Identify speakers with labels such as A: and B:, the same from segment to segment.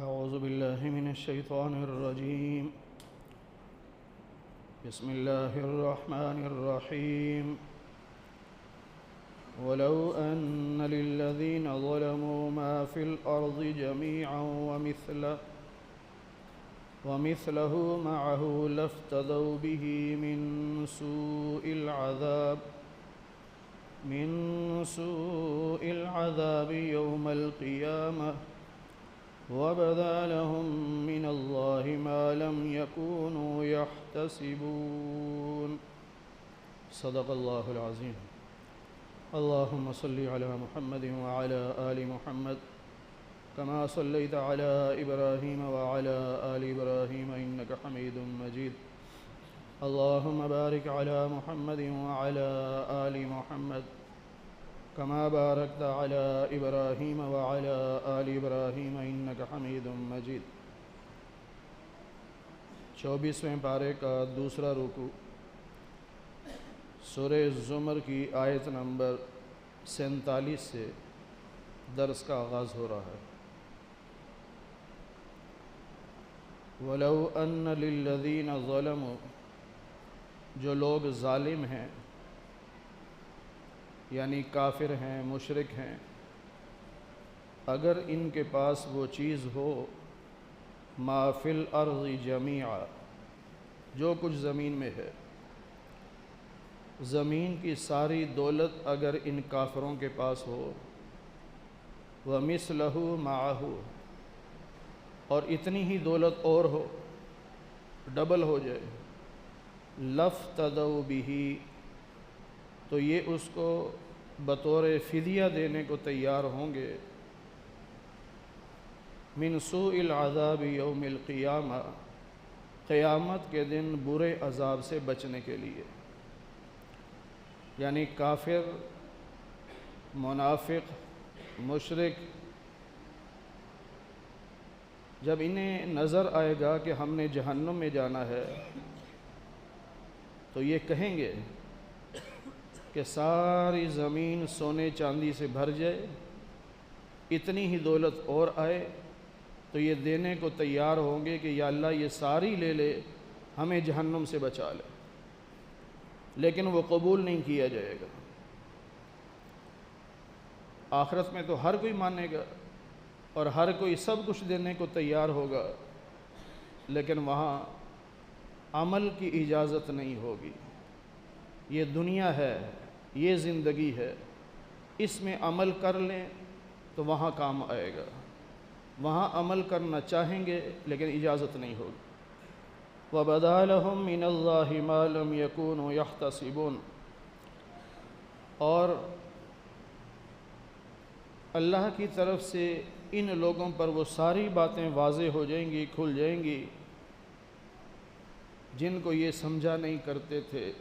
A: أعوذ بالله من الشيطان الرجيم. بسم الله الرحمن الرحيم. ولو أن للذين ظلموا ما في الأرض جميعا ومثله معه لافتدوا به من سوء العذاب يوم القيامة وبدا لهم من الله ما لم يكونوا يحتسبون. صدق الله العظيم. اللهم صل على محمد وعلى آل محمد كما صليت على إبراهيم وعلى آل إبراهيم إنك حميد مجيد. اللهم بارك على محمد وعلى آل محمد كما باركت على إبراهيم وعلى آل إبراهيم إنك حميد مجيد. 24ویں پارے کا دوسرا رکوع سورہ زمر کی آیت نمبر 47 سے درس کا آغاز ہو رہا ہے. وَلَوْ أَنَّ لِلَّذِينَ ظَلَمُوا، جو لوگ ظالم ہیں یعنی کافر ہیں، مشرک ہیں، اگر ان کے پاس وہ چیز ہو ما فی الارض جمیعا، جو کچھ زمین میں ہے، زمین کی ساری دولت اگر ان کافروں کے پاس ہو، وَمِثْلَهُ مَعَهُ، اور اتنی ہی دولت اور ہو، ڈبل ہو جائے، لَافْتَدَوْا بِهِ، تو یہ اس کو بطور فدیہ دینے کو تیار ہوں گے، من سوء العذاب یوم القیامہ، قیامت کے دن برے عذاب سے بچنے کے لیے. یعنی کافر، منافق، مشرک جب انہیں نظر آئے گا کہ ہم نے جہنم میں جانا ہے تو یہ کہیں گے کہ ساری زمین سونے چاندی سے بھر جائے، اتنی ہی دولت اور آئے تو یہ دینے کو تیار ہوں گے کہ یا اللہ یہ ساری لے لے، ہمیں جہنم سے بچا لے. لیکن وہ قبول نہیں کیا جائے گا. آخرت میں تو ہر کوئی مانے گا اور ہر کوئی سب کچھ دینے کو تیار ہوگا، لیکن وہاں عمل کی اجازت نہیں ہوگی. یہ دنیا ہے، یہ زندگی ہے، اس میں عمل کر لیں تو وہاں کام آئے گا. وہاں عمل کرنا چاہیں گے لیکن اجازت نہیں ہوگی. وَبَدَا لَهُم مِّنَ اللَّهِ مَا لَمْ يَكُونُوا يَحْتَسِبُونَ، اور اللہ کی طرف سے ان لوگوں پر وہ ساری باتیں واضح ہو جائیں گی، کھل جائیں گی جن کو یہ سمجھا نہیں کرتے تھے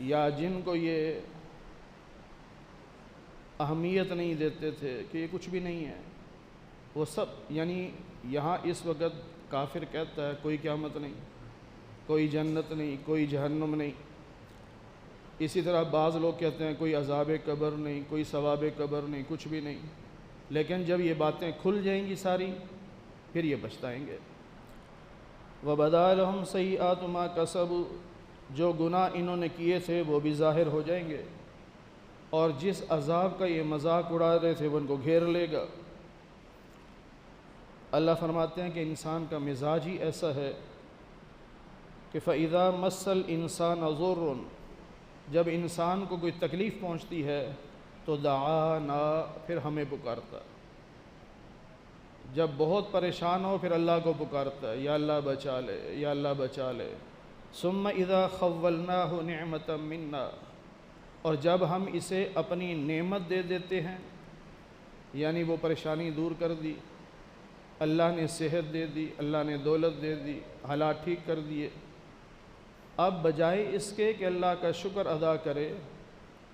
A: یا جن کو یہ اہمیت نہیں دیتے تھے کہ یہ کچھ بھی نہیں ہے. وہ سب، یعنی یہاں اس وقت کافر کہتا ہے کوئی قیامت نہیں، کوئی جنت نہیں، کوئی جہنم نہیں. اسی طرح بعض لوگ کہتے ہیں کوئی عذاب قبر نہیں، کوئی ثواب قبر نہیں، کچھ بھی نہیں. لیکن جب یہ باتیں کھل جائیں گی ساری، پھر یہ پچھتائیں گے. وَبَدَا لَهُمْ سَيِّئَاتُ مَا كَسَبُوا، جو گناہ انہوں نے کیے تھے وہ بھی ظاہر ہو جائیں گے، اور جس عذاب کا یہ مذاق اڑا رہے تھے وہ ان کو گھیر لے گا. اللہ فرماتے ہیں کہ انسان کا مزاج ہی ایسا ہے کہ فَإِذَا مَسَّ الْإِنسَانَ ضُرٌّ، جب انسان کو کوئی تکلیف پہنچتی ہے تو دعانا، پھر ہمیں پکارتا ہے. جب بہت پریشان ہو پھر اللہ کو پکارتا ہے، یا اللہ بچا لے، یا اللہ بچا لے. ثُمَّ إِذَا خَوَّلْنَاهُ نِعْمَةً مِنَّا، اور جب ہم اسے اپنی نعمت دے دیتے ہیں، یعنی وہ پریشانی دور کر دی، اللہ نے صحت دے دی، اللہ نے دولت دے دی، حالات ٹھیک کر دیے، اب بجائے اس کے کہ اللہ کا شکر ادا کرے،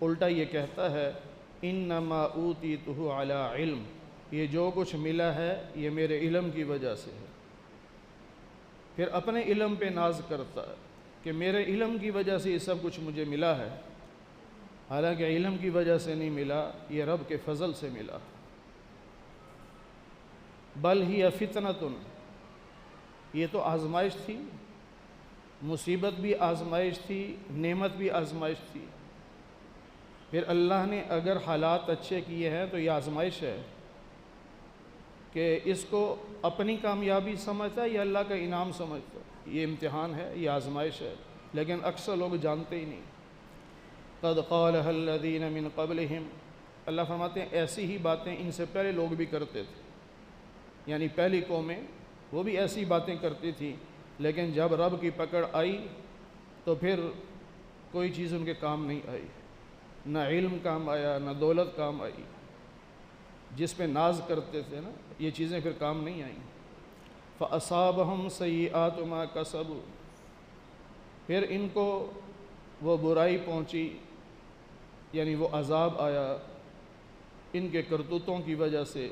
A: الٹا یہ کہتا ہے انما اوتیتہ علی علم، یہ جو کچھ ملا ہے یہ میرے علم کی وجہ سے ہے. پھر اپنے علم پہ ناز کرتا ہے کہ میرے علم کی وجہ سے یہ سب کچھ مجھے ملا ہے. حالانکہ علم کی وجہ سے نہیں ملا، یہ رب کے فضل سے ملا. بل ہی فتنۃ، یہ تو آزمائش تھی، مصیبت بھی آزمائش تھی، نعمت بھی آزمائش تھی۔ پھر اللہ نے اگر حالات اچھے کیے ہیں تو یہ آزمائش ہے کہ اس کو اپنی کامیابی سمجھتا ہے یا اللہ کا انعام سمجھتا ہے؟ یہ امتحان ہے، یہ آزمائش ہے، لیکن اکثر لوگ جانتے ہی نہیں۔ قد قالها الذین من قبلہم، اللہ فرماتے ہیں ایسی ہی باتیں ان سے پہلے لوگ بھی کرتے تھے، یعنی پہلی قومیں وہ بھی ایسی باتیں کرتی تھیں، لیکن جب رب کی پکڑ آئی تو پھر کوئی چیز ان کے کام نہیں آئی، نہ علم کام آیا، نہ دولت کام آئی، جس پہ ناز کرتے تھے نا یہ چیزیں پھر کام نہیں آئیں۔ فَأَصَابَهُمْ سَيِّئَاتُ مَا كَسَبُوا، پھر ان کو وہ برائی پہنچی، یعنی وہ عذاب آیا ان کے کرتوتوں کی وجہ سے۔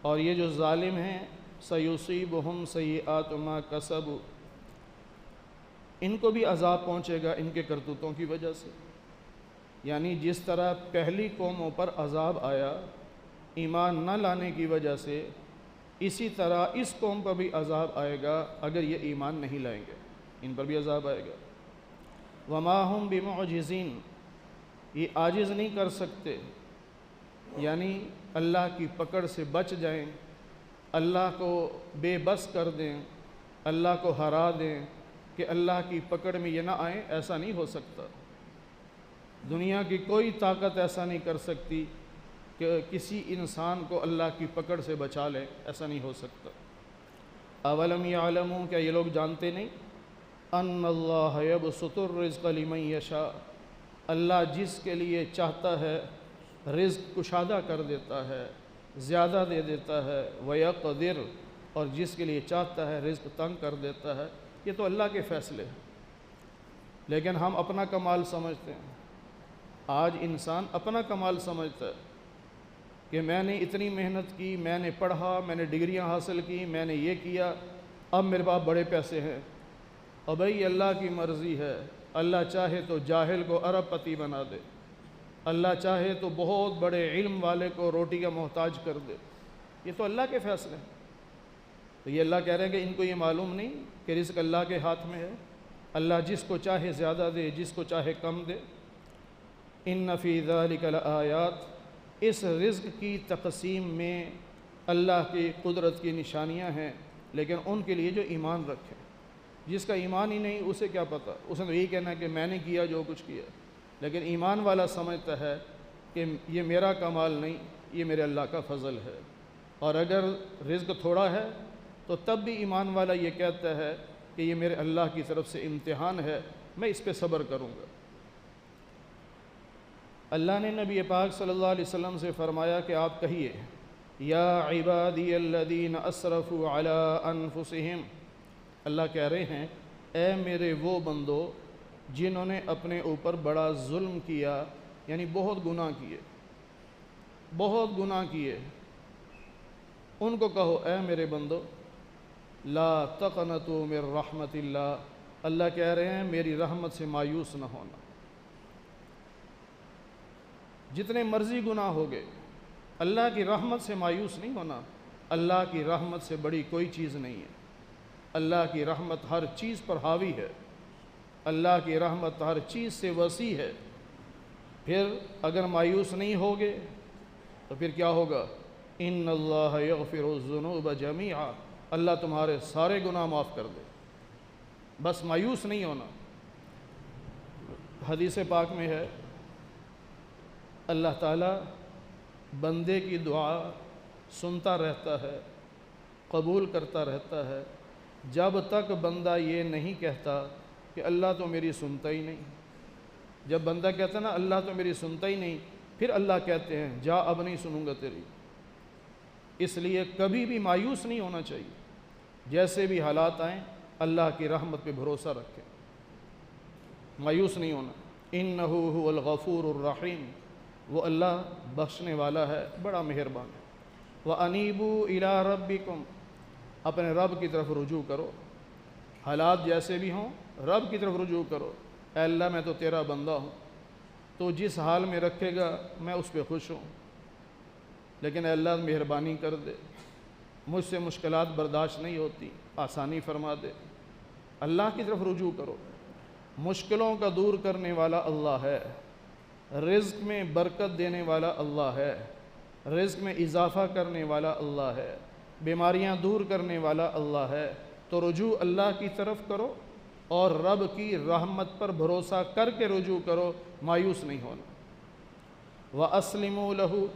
A: اور یہ جو ظالم ہیں سَيُصِيبُهُمْ سَيِّئَاتُ مَا كَسَبُوا، ان کو بھی عذاب پہنچے گا ان کے کرتوتوں کی وجہ سے۔ یعنی جس طرح پہلی قوموں پر عذاب آیا ایمان نہ لانے کی وجہ سے، اسی طرح اس قوم پر بھی عذاب آئے گا اگر یہ ایمان نہیں لائیں گے، ان پر بھی عذاب آئے گا۔ وَمَا هُمْ بِمُعْجِزِينَ، یہ عاجز نہیں کر سکتے، یعنی اللہ کی پکڑ سے بچ جائیں، اللہ کو بے بس کر دیں، اللہ کو ہرا دیں کہ اللہ کی پکڑ میں یہ نہ آئیں، ایسا نہیں ہو سکتا۔ دنیا کی کوئی طاقت ایسا نہیں کر سکتی کہ کسی انسان کو اللہ کی پکڑ سے بچا لے، ایسا نہیں ہو سکتا۔ اولم یعلموا، کیا یہ لوگ جانتے نہیں؟ ان اللہ یبسط الرزق لمن یشاء، اللہ جس کے لیے چاہتا ہے رزق کشادہ کر دیتا ہے، زیادہ دے دیتا ہے، ویقدر، اور جس کے لیے چاہتا ہے رزق تنگ کر دیتا ہے۔ یہ تو اللہ کے فیصلے ہیں، لیکن ہم اپنا کمال سمجھتے ہیں۔ آج انسان اپنا کمال سمجھتا ہے کہ میں نے اتنی محنت کی، میں نے پڑھا، میں نے ڈگریاں حاصل کی، میں نے یہ کیا، اب میرے پاس بڑے پیسے ہیں۔ اور بھئی اللہ کی مرضی ہے، اللہ چاہے تو جاہل کو ارب پتی بنا دے، اللہ چاہے تو بہت بڑے علم والے کو روٹی کا محتاج کر دے، یہ تو اللہ کے فیصلے ہیں۔ تو یہ اللہ کہہ رہے ہیں کہ ان کو یہ معلوم نہیں کہ رزق اللہ کے ہاتھ میں ہے، اللہ جس کو چاہے زیادہ دے، جس کو چاہے کم دے۔ ان فی ذلک لآیات، اس رزق کی تقسیم میں اللہ کی قدرت کی نشانیاں ہیں، لیکن ان کے لیے جو ایمان رکھے۔ جس کا ایمان ہی نہیں اسے کیا پتہ، اسے تو یہی کہنا ہے کہ میں نے کیا جو کچھ کیا، لیکن ایمان والا سمجھتا ہے کہ یہ میرا کمال نہیں، یہ میرے اللہ کا فضل ہے۔ اور اگر رزق تھوڑا ہے تو تب بھی ایمان والا یہ کہتا ہے کہ یہ میرے اللہ کی طرف سے امتحان ہے، میں اس پہ صبر کروں گا۔ اللہ نے نبی پاک صلی اللہ علیہ وسلم سے فرمایا کہ آپ کہیے یا عبادی الذین اسرفوا علی انفسہم، اللہ کہہ رہے ہیں اے میرے وہ بندو جنہوں نے اپنے اوپر بڑا ظلم کیا، یعنی بہت گناہ کیے، بہت گناہ کیے، ان کو کہو اے میرے بندو لا تقنطوا من رحمت اللہ، اللہ کہہ رہے ہیں میری رحمت سے مایوس نہ ہونا۔ جتنے مرضی گناہ ہو گئے اللہ کی رحمت سے مایوس نہیں ہونا، اللہ کی رحمت سے بڑی کوئی چیز نہیں ہے، اللہ کی رحمت ہر چیز پر حاوی ہے، اللہ کی رحمت ہر چیز سے وسیع ہے۔ پھر اگر مایوس نہیں ہوگے تو پھر کیا ہوگا؟ ان اللہ یغفر الذنوب جمیعا، اللہ تمہارے سارے گناہ معاف کر دے، بس مایوس نہیں ہونا۔ حدیث پاک میں ہے اللہ تعالیٰ بندے کی دعا سنتا رہتا ہے، قبول کرتا رہتا ہے، جب تک بندہ یہ نہیں کہتا کہ اللہ تو میری سنتا ہی نہیں۔ جب بندہ کہتا ہے نا اللہ تو میری سنتا ہی نہیں، پھر اللہ کہتے ہیں جا اب نہیں سنوں گا تیری۔ اس لیے کبھی بھی مایوس نہیں ہونا چاہیے، جیسے بھی حالات آئیں اللہ کی رحمت پہ بھروسہ رکھیں، مایوس نہیں ہونا۔ انہ هو الغفور الرحیم، وہ اللہ بخشنے والا ہے، بڑا مہربان ہے۔ وَأَنِيبُوا إِلَىٰ رَبِّكُمْ، اپنے رب کی طرف رجوع کرو، حالات جیسے بھی ہوں رب کی طرف رجوع کرو۔ اے اللہ میں تو تیرا بندہ ہوں، تو جس حال میں رکھے گا میں اس پہ خوش ہوں، لیکن اے اللہ مہربانی کر دے، مجھ سے مشکلات برداشت نہیں ہوتی، آسانی فرما دے۔ اللہ کی طرف رجوع کرو۔ مشکلوں کا دور کرنے والا اللہ ہے، رزق میں برکت دینے والا اللہ ہے، رزق میں اضافہ کرنے والا اللہ ہے، بیماریاں دور کرنے والا اللہ ہے۔ تو رجوع اللہ کی طرف کرو اور رب کی رحمت پر بھروسہ کر کے رجوع کرو، مایوس نہیں ہونا۔ وَأَسْلِمُوا لَهُ،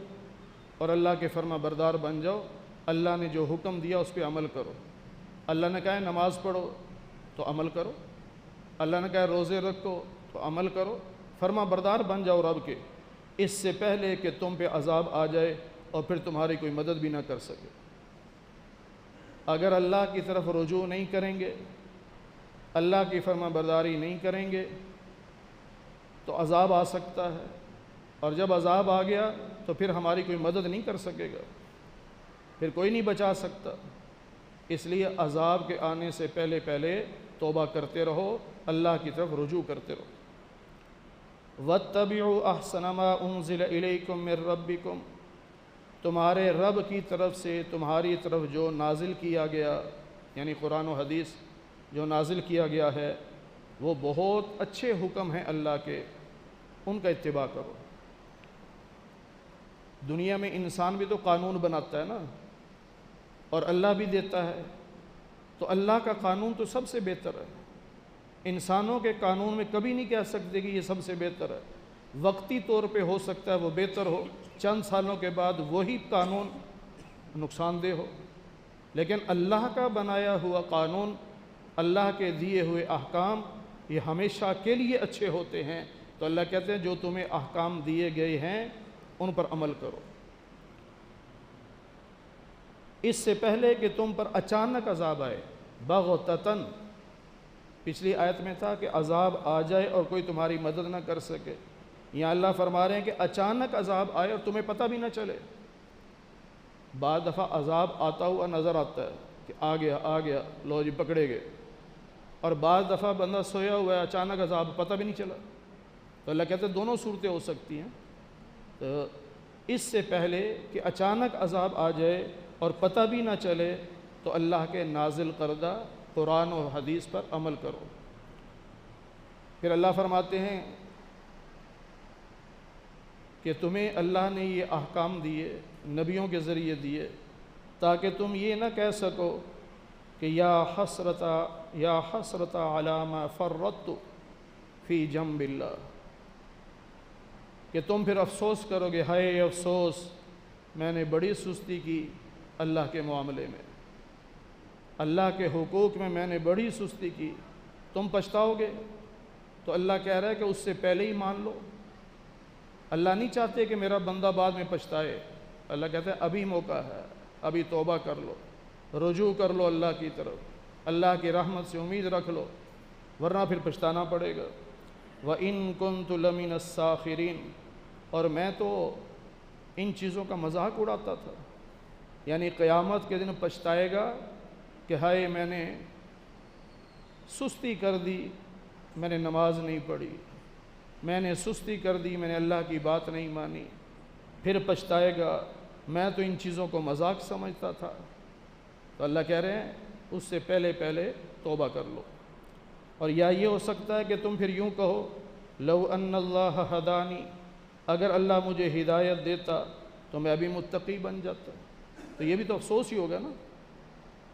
A: اور اللہ کے فرما بردار بن جاؤ، اللہ نے جو حکم دیا اس پہ عمل کرو۔ اللہ نے کہا ہے نماز پڑھو تو عمل کرو، اللہ نے کہا ہے روزے رکھو تو عمل کرو، فرما بردار بن جاؤ رب کے، اس سے پہلے کہ تم پہ عذاب آ جائے اور پھر تمہاری کوئی مدد بھی نہ کر سکے۔ اگر اللہ کی طرف رجوع نہیں کریں گے، اللہ کی فرما برداری نہیں کریں گے تو عذاب آ سکتا ہے، اور جب عذاب آ گیا تو پھر ہماری کوئی مدد نہیں کر سکے گا، پھر کوئی نہیں بچا سکتا۔ اس لیے عذاب کے آنے سے پہلے توبہ کرتے رہو، اللہ کی طرف رجوع کرتے رہو۔ وَاتَّبِعُوا أَحْسَنَ مَا أُنزِلَ إِلَيْكُم مِّن رَّبِّكُم، تمہارے رب کی طرف سے تمہاری طرف جو نازل کیا گیا، یعنی قرآن و حدیث جو نازل کیا گیا ہے، وہ بہت اچھے حکم ہیں اللہ کے، ان کا اتباع کرو۔ دنیا میں انسان بھی تو قانون بناتا ہے نا، اور اللہ بھی دیتا ہے، تو اللہ کا قانون تو سب سے بہتر ہے۔ انسانوں کے قانون میں کبھی نہیں کہہ سکتے کہ یہ سب سے بہتر ہے، وقتی طور پہ ہو سکتا ہے وہ بہتر ہو، چند سالوں کے بعد وہی قانون نقصان دہ ہو، لیکن اللہ کا بنایا ہوا قانون، اللہ کے دیے ہوئے احکام، یہ ہمیشہ کے لیے اچھے ہوتے ہیں۔ تو اللہ کہتے ہیں جو تمہیں احکام دیے گئے ہیں ان پر عمل کرو، اس سے پہلے کہ تم پر اچانک عذاب آئے، بغتتاً، پچھلی آیت میں تھا کہ عذاب آ جائے اور کوئی تمہاری مدد نہ کر سکے، یہاں اللہ فرما رہے ہیں کہ اچانک عذاب آئے اور تمہیں پتہ بھی نہ چلے۔ بعض دفعہ عذاب آتا ہوا نظر آتا ہے کہ آ گیا لو جی پکڑے گئے، اور بعض دفعہ بندہ سویا ہوا ہے اچانک عذاب پتہ بھی نہیں چلا۔ تو اللہ کہتے ہیں دونوں صورتیں ہو سکتی ہیں۔ تو اس سے پہلے کہ اچانک عذاب آ جائے اور پتہ بھی نہ چلے تو اللہ کے نازل کردہ قرآن و حدیث پر عمل کرو۔ پھر اللہ فرماتے ہیں کہ تمہیں اللہ نے یہ احکام دیے، نبیوں کے ذریعے دیے، تاکہ تم یہ نہ کہہ سکو کہ یا حسرت علی ما فرطت فی جنب اللہ، کہ تم پھر افسوس کرو گے، ہائے افسوس میں نے بڑی سستی کی اللہ کے معاملے میں، اللہ کے حقوق میں نے بڑی سستی کی، تم پچھتاؤ گے۔ تو اللہ کہہ رہا ہے کہ اس سے پہلے ہی مان لو۔ اللہ نہیں چاہتے کہ میرا بندہ بعد میں پچھتائے، اللہ کہتا ہے ابھی موقع ہے، ابھی توبہ کر لو، رجوع کر لو اللہ کی طرف، اللہ کی رحمت سے امید رکھ لو، ورنہ پھر پچھتانا پڑے گا۔ وَإِن كُنتُ لَمِنَ السَّاخِرِينَ، اور میں تو ان چیزوں کا مذاق اڑاتا تھا، یعنی قیامت کے دن پچھتائے گا کہ ہائے میں نے سستی کر دی، میں نے نماز نہیں پڑھی، میں نے سستی کر دی، میں نے اللہ کی بات نہیں مانی، پھر پچھتائے گا میں تو ان چیزوں کو مذاق سمجھتا تھا۔ تو اللہ کہہ رہے ہیں اس سے پہلے توبہ کر لو۔ اور یا یہ ہو سکتا ہے کہ تم پھر یوں کہو لو ان اللہ ہدانی، اگر اللہ مجھے ہدایت دیتا تو میں ابھی متقی بن جاتا۔ تو یہ بھی تو افسوس ہی ہوگا نا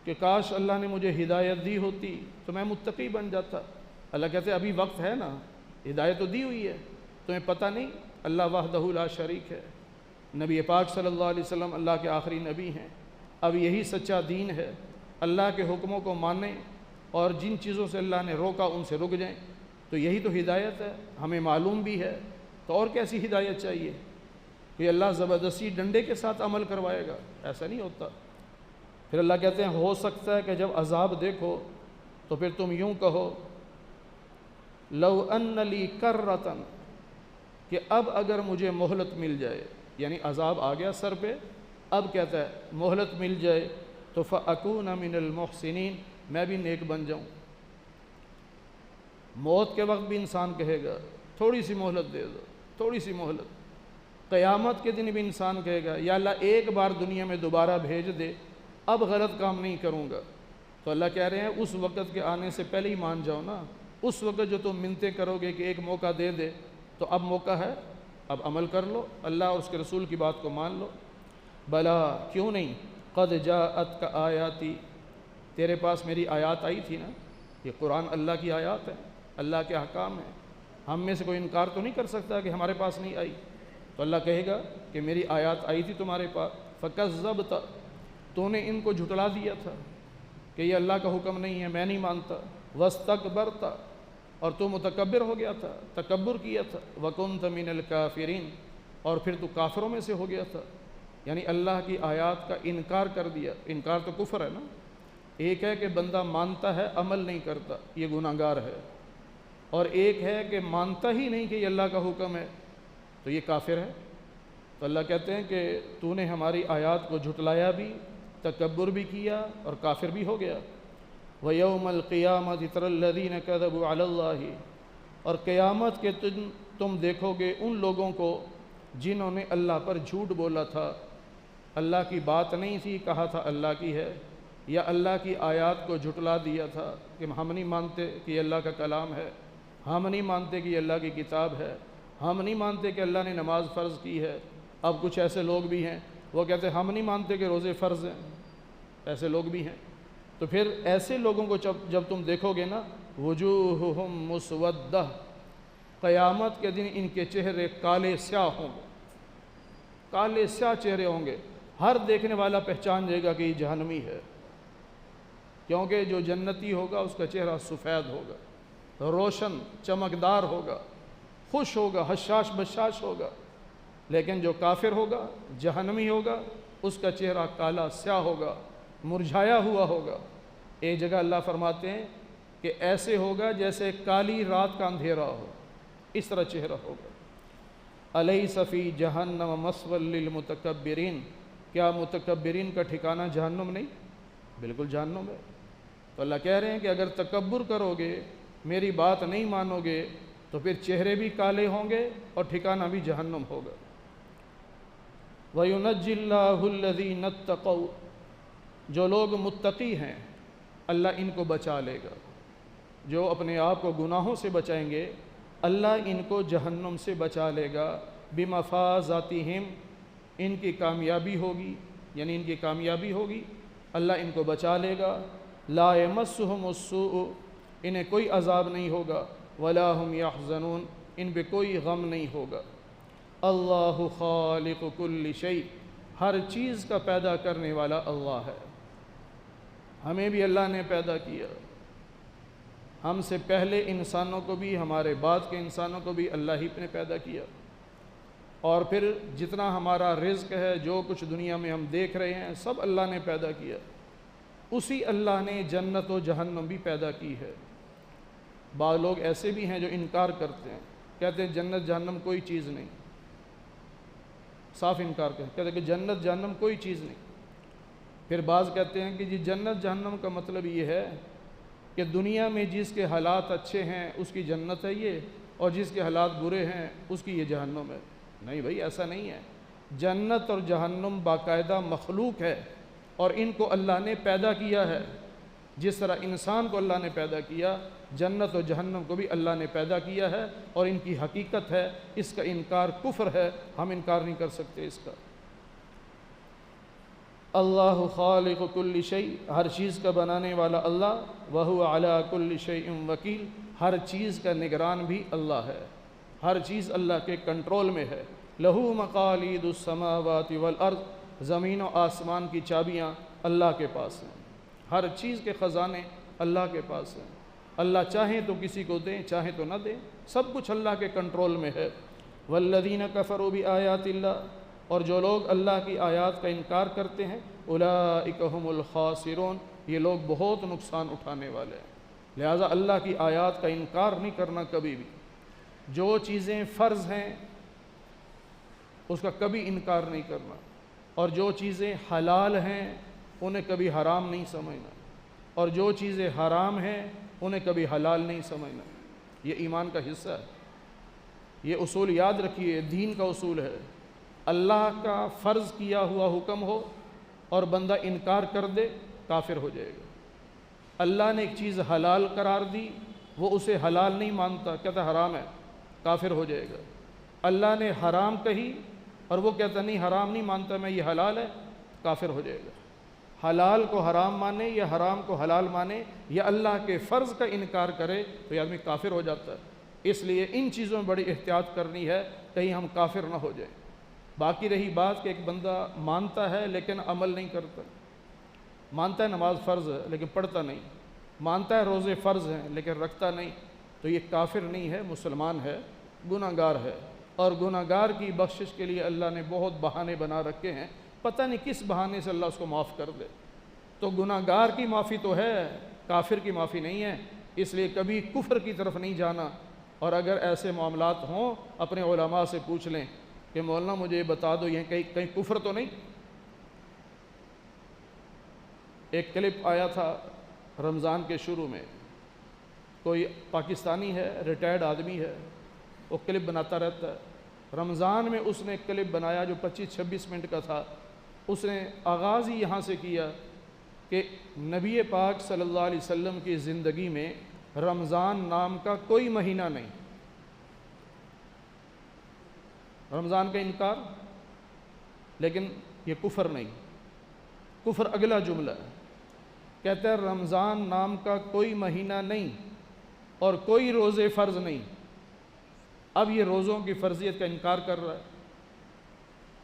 A: کہ کاش اللہ نے مجھے ہدایت دی ہوتی تو میں متقی بن جاتا۔ اللہ کہتے ہیں ابھی وقت ہے نا، ہدایت تو دی ہوئی ہے، تمہیں پتہ نہیں اللہ وحدہ لا شریک ہے، نبی پاک صلی اللہ علیہ وسلم اللہ کے آخری نبی ہیں، اب یہی سچا دین ہے، اللہ کے حکموں کو مانیں اور جن چیزوں سے اللہ نے روکا ان سے رک جائیں، تو یہی تو ہدایت ہے، ہمیں معلوم بھی ہے، تو اور کیسی ہدایت چاہیے؟ کہ اللہ زبردستی ڈنڈے کے ساتھ عمل کروائے گا، ایسا نہیں ہوتا۔ پھر اللہ کہتے ہیں ہو سکتا ہے کہ جب عذاب دیکھو تو پھر تم یوں کہو لو ان لی کرۃ، کہ اب اگر مجھے مہلت مل جائے، یعنی عذاب آ گیا سر پہ، اب کہتا ہے مہلت مل جائے تو فَأَكُونَ مِنَ الْمُحْسِنِينَ، میں بھی نیک بن جاؤں۔ موت کے وقت بھی انسان کہے گا تھوڑی سی مہلت دے دو، تھوڑی سی مہلت۔ قیامت کے دن بھی انسان کہے گا یا اللہ ایک بار دنیا میں دوبارہ بھیج دے اب غلط کام نہیں کروں گا۔ تو اللہ کہہ رہے ہیں اس وقت کے آنے سے پہلے ہی مان جاؤ نا۔ اس وقت جو تم منتیں کرو گے کہ ایک موقع دے دے، تو اب موقع ہے، اب عمل کر لو، اللہ اور اس کے رسول کی بات کو مان لو۔ بلا، کیوں نہیں، قد جاءتک آیاتی، تیرے پاس میری آیات آئی تھی نا۔ یہ قرآن اللہ کی آیات ہے، اللہ کے احکام ہیں، ہم میں سے کوئی انکار تو نہیں کر سکتا کہ ہمارے پاس نہیں آئی۔ تو اللہ کہے گا کہ میری آیات آئی تھی تمہارے پاس، فکذبت، تو نے ان کو جھٹلا دیا تھا کہ یہ اللہ کا حکم نہیں ہے، میں نہیں مانتا، واستکبرت، اور تو متکبر ہو گیا تھا، تکبر کیا تھا، وکنت من الکافرین، اور پھر تو کافروں میں سے ہو گیا تھا، یعنی اللہ کی آیات کا انکار کر دیا۔ انکار تو کفر ہے نا، ایک ہے کہ بندہ مانتا ہے عمل نہیں کرتا، یہ گناہ گار ہے، اور ایک ہے کہ مانتا ہی نہیں کہ یہ اللہ کا حکم ہے، تو یہ کافر ہے۔ تو اللہ کہتے ہیں کہ تو نے ہماری آیات کو جھٹلایا بھی، تکبر بھی کیا، اور کافر بھی ہو گیا۔ وَيَوْمَ الْقِيَامَةِ تَرَى الَّذِينَ كَذَبُوا عَلَى اللَّهِ، اور قیامت کے تم دیکھو گے ان لوگوں کو جنہوں نے اللہ پر جھوٹ بولا تھا، اللہ کی بات نہیں تھی، کہا تھا اللہ کی ہے، یا اللہ کی آیات کو جھٹلا دیا تھا کہ ہم نہیں مانتے کہ یہ اللہ کا کلام ہے، ہم نہیں مانتے کہ یہ اللہ کی کتاب ہے، ہم نہیں مانتے کہ اللہ نے نماز فرض کی ہے۔ اب کچھ ایسے لوگ بھی ہیں وہ کہتے ہیں ہم نہیں مانتے کہ روزے فرض ہیں، ایسے لوگ بھی ہیں۔ تو پھر ایسے لوگوں کو جب تم دیکھو گے نا، وجوہہم مسودہ، قیامت کے دن ان کے چہرے کالے سیاہ ہوں گے، کالے سیاہ چہرے ہوں گے، ہر دیکھنے والا پہچان جائے گا کہ یہ جہنمی ہے، کیونکہ جو جنتی ہوگا اس کا چہرہ سفید ہوگا، روشن چمکدار ہوگا، خوش ہوگا، حشاش بشاش ہوگا۔ لیکن جو کافر ہوگا، جہنمی ہوگا، اس کا چہرہ کالا سیاہ ہوگا، مرجھایا ہوا ہوگا۔ ایک جگہ اللہ فرماتے ہیں کہ ایسے ہوگا جیسے کالی رات کا اندھیرا ہو، اس طرح چہرہ ہوگا۔ الیس فی جہنم مثوی للمتکبرین، کیا متکبرین کا ٹھکانہ جہنم نہیں؟ بالکل جہنم ہے۔ تو اللہ کہہ رہے ہیں کہ اگر تکبر کرو گے، میری بات نہیں مانو گے، تو پھر چہرے بھی کالے ہوں گے اور ٹھکانہ بھی جہنم ہوگا۔ وَيُنَجِّ اللَّهُ الَّذِينَ اتَّقَوْا، جو لوگ متقی ہیں اللہ ان کو بچا لے گا، جو اپنے آپ کو گناہوں سے بچائیں گے اللہ ان کو جہنم سے بچا لے گا۔ بِمَفَازَتِهِمْ، ان کی کامیابی ہوگی، یعنی ان کی کامیابی ہوگی، اللہ ان کو بچا لے گا۔ لَا يَمَسُّهُمُ السُّوءُ، انہیں کوئی عذاب نہیں ہوگا، وَلَا هُمْ يَحْزَنُونَ، ان پہ کوئی غم نہیں ہوگا۔ اللہ خالق کل شیء، ہر چیز کا پیدا کرنے والا اللہ ہے۔ ہمیں بھی اللہ نے پیدا کیا، ہم سے پہلے انسانوں کو بھی، ہمارے بعد کے انسانوں کو بھی اللہ ہی نے پیدا کیا، اور پھر جتنا ہمارا رزق ہے، جو کچھ دنیا میں ہم دیکھ رہے ہیں، سب اللہ نے پیدا کیا۔ اسی اللہ نے جنت و جہنم بھی پیدا کی ہے۔ بعض لوگ ایسے بھی ہیں جو انکار کرتے ہیں، کہتے ہیں جنت جہنم کوئی چیز نہیں، صاف انکار کہتے ہیں کہ جنت جہنم کوئی چیز نہیں۔ پھر بعض کہتے ہیں کہ جی جنت جہنم کا مطلب یہ ہے کہ دنیا میں جس کے حالات اچھے ہیں اس کی جنت ہے یہ، اور جس کے حالات برے ہیں اس کی یہ جہنم ہے۔ نہیں بھائی، ایسا نہیں ہے۔ جنت اور جہنم باقاعدہ مخلوق ہے، اور ان کو اللہ نے پیدا کیا ہے۔ جس طرح انسان کو اللہ نے پیدا کیا، جنت و جہنم کو بھی اللہ نے پیدا کیا ہے، اور ان کی حقیقت ہے، اس کا انکار کفر ہے، ہم انکار نہیں کر سکتے اس کا۔ اللہ خالق کل شیء، ہر چیز کا بنانے والا اللہ، وہو علی کل شیء وکیل، ہر چیز کا نگران بھی اللہ ہے، ہر چیز اللہ کے کنٹرول میں ہے۔ لہو مقالید السماوات والارض، زمین و آسمان کی چابیاں اللہ کے پاس ہیں، ہر چیز کے خزانے اللہ کے پاس ہیں۔ اللہ چاہیں تو کسی کو دیں، چاہیں تو نہ دیں، سب کچھ اللہ کے کنٹرول میں ہے۔ والذین کفروا بآیات اللہ، اور جو لوگ اللہ کی آیات کا انکار کرتے ہیں، اولئک ھم الخاسرون، یہ لوگ بہت نقصان اٹھانے والے ہیں۔ لہٰذا اللہ کی آیات کا انکار نہیں کرنا کبھی بھی۔ جو چیزیں فرض ہیں اس کا کبھی انکار نہیں کرنا، اور جو چیزیں حلال ہیں انہیں کبھی حرام نہیں سمجھنا، اور جو چیزیں حرام ہیں انہیں کبھی حلال نہیں سمجھنا۔ یہ ایمان کا حصہ ہے، یہ اصول یاد رکھیے، دین کا اصول ہے۔ اللہ کا فرض کیا ہوا حکم ہو اور بندہ انکار کر دے کافر ہو جائے گا۔ اللہ نے ایک چیز حلال قرار دی، وہ اسے حلال نہیں مانتا، کہتا حرام ہے، کافر ہو جائے گا۔ اللہ نے حرام کہی اور وہ کہتا نہیں حرام نہیں مانتا میں، یہ حلال ہے، کافر ہو جائے گا۔ حلال کو حرام مانے یا حرام کو حلال مانے یا اللہ کے فرض کا انکار کرے تو یہ آدمی کافر ہو جاتا ہے۔ اس لیے ان چیزوں میں بڑی احتیاط کرنی ہے کہیں ہم کافر نہ ہو جائیں۔ باقی رہی بات کہ ایک بندہ مانتا ہے لیکن عمل نہیں کرتا، مانتا ہے نماز فرض ہے لیکن پڑھتا نہیں، مانتا ہے روزے فرض ہیں لیکن رکھتا نہیں، تو یہ کافر نہیں ہے، مسلمان ہے، گناہ گار ہے۔ اور گناہ گار کی بخشش کے لیے اللہ نے بہت بہانے بنا رکھے ہیں، پتہ نہیں کس بہانے سے اللہ اس کو معاف کر دے۔ تو گناہ گار کی معافی تو ہے، کافر کی معافی نہیں ہے، اس لیے کبھی کفر کی طرف نہیں جانا۔ اور اگر ایسے معاملات ہوں اپنے علماء سے پوچھ لیں کہ مولانا مجھے یہ بتا دو یہ کہیں کفر تو نہیں۔ ایک کلپ آیا تھا رمضان کے شروع میں، کوئی پاکستانی ہے، ریٹائرڈ آدمی ہے، وہ کلپ بناتا رہتا ہے۔ رمضان میں اس نے ایک کلپ بنایا جو 25-26 منٹ کا تھا۔ اس نے آغاز ہی یہاں سے کیا کہ نبی پاک صلی اللہ علیہ وسلم کی زندگی میں رمضان نام کا کوئی مہینہ نہیں۔ رمضان کا انکار، لیکن یہ کفر نہیں، کفر اگلا جملہ ہے، کہتا ہے رمضان نام کا کوئی مہینہ نہیں اور کوئی روزے فرض نہیں۔ اب یہ روزوں کی فرضیت کا انکار کر رہا ہے۔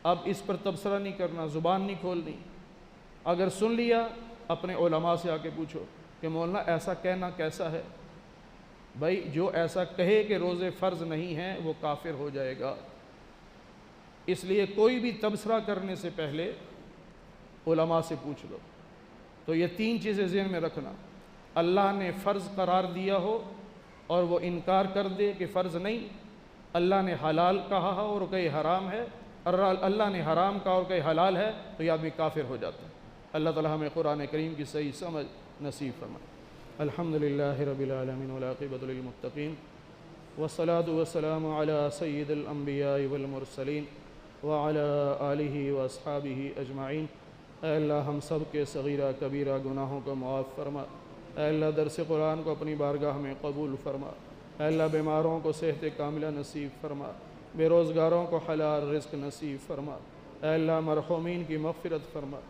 A: اب اس پر تبصرہ نہیں کرنا، زبان نہیں کھولنی۔ اگر سن لیا اپنے علماء سے آ کے پوچھو کہ مولانا ایسا کہنا کیسا ہے؟ بھائی جو ایسا کہے کہ روزے فرض نہیں ہیں وہ کافر ہو جائے گا۔ اس لیے کوئی بھی تبصرہ کرنے سے پہلے علماء سے پوچھ لو۔ تو یہ 3 چیزیں ذہن میں رکھنا، اللہ نے فرض قرار دیا ہو اور وہ انکار کر دے کہ فرض نہیں، اللہ نے حلال کہا ہو اور کہیں حرام ہے، اور اللہ نے حرام کہا اور کہیں حلال ہے، تو یہ آدمی کافر ہو جاتا ہے۔ اللہ تعالی ہمیں قرآن کریم کی صحیح سمجھ نصیب فرمائے۔ الحمدللہ رب العالمین والعاقبۃ للمتقین والصلاة والسلام علی سید الانبیاء والمرسلین وعلی آلہ واصحابہ اجمعین۔ اے اللہ ہم سب کے صغیرہ کبیرہ گناہوں کو معاف فرما۔ اے اللہ درس قرآن کو اپنی بارگاہ میں قبول فرما۔ اے اللہ بیماروں کو صحت کاملہ نصیب فرما، بے روزگاروں کو حلال رزق نصیب فرما۔ اے اللہ مرحومین کی مغفرت فرما،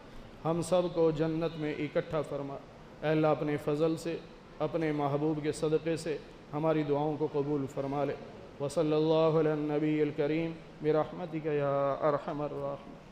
A: ہم سب کو جنت میں اکٹھا فرما۔ اے اللہ اپنے فضل سے، اپنے محبوب کے صدقے سے ہماری دعاؤں کو قبول فرما لے۔ وصلی اللہ علی النبی الکریم برحمتک یا ارحم الراحمین۔